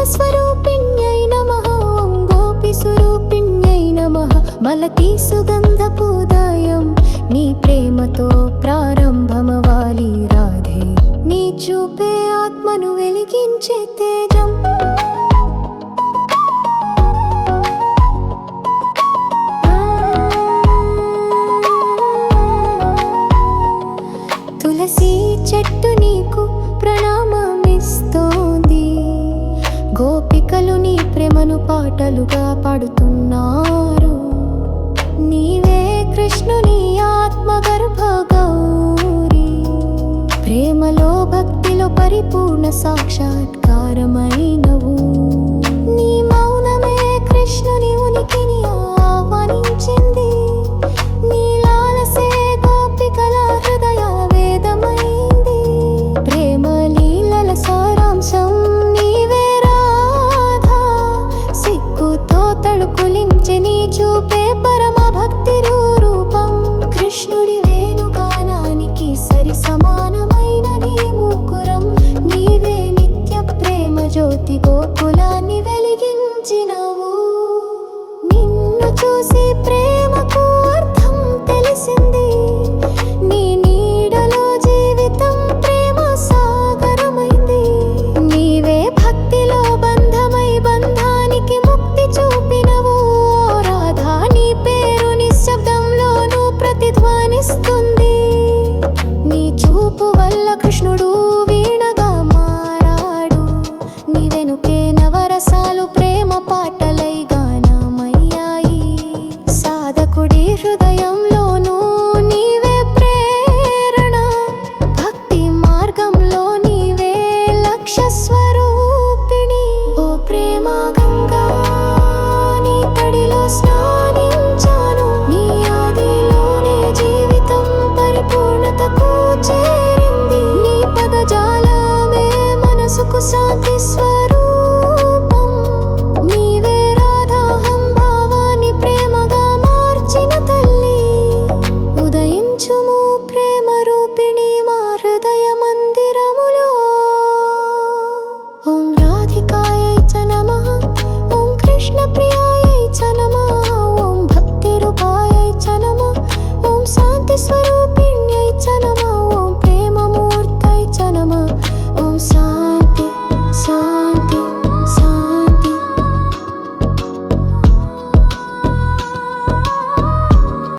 స్వరూపిణ్యై నమః ఓం గోపి స్వరూపిణ్యై నమః మలతి సుగంధపూదాయం నీ ప్రేమతో ప్రారంభమవాలి రాధే నీ చూపే ఆత్మను వెలిగించే తేజం తులసి చెట్టు నీకు ప్రణామమిస్తోంది గోపికలు నీ ప్రేమను పాటలుగా పాడుతున్నారు నీవే కృష్ణుని ఆత్మగర్భ గౌరీ ప్రేమలో భక్తిలో పరిపూర్ణ సాక్షాత్కారమైనవు నీ మౌనమే కృష్ణుని ఉనికిని ఆహ్వానించింది నీ లాలసే గోపికల హృదయ వేదమైంది ప్రేమ లీలల సారాంశం నీవే రాధా సిగ్గుతో తడుకులించి నీ చూపే పరమ భక్తి రూపం కృష్ణుడి వేణుగానానికి సరి సమానమైన నీ ముకురం నీవే నిత్య ప్రేమ జ్యోతి గోకులాన్ని వెలిగించినవు నిన్ను చూసి ప్రేమకు అర్థం తెలిసింది నీ నీడలో జీవితం ప్రేమ సాగరమైంది నీవే భక్తిలో బంధమై బంధానికి ముక్తి చూపినవు రాధా నీ పేరు నిశ్శబ్దంలోనూ ప్రతిధ్వనిస్తుంది నీ చూపు వల్ల కృష్ణుడు వీణగా మారాడు నీ వెనుకే నవరసాలు ప్రేమ పాటలు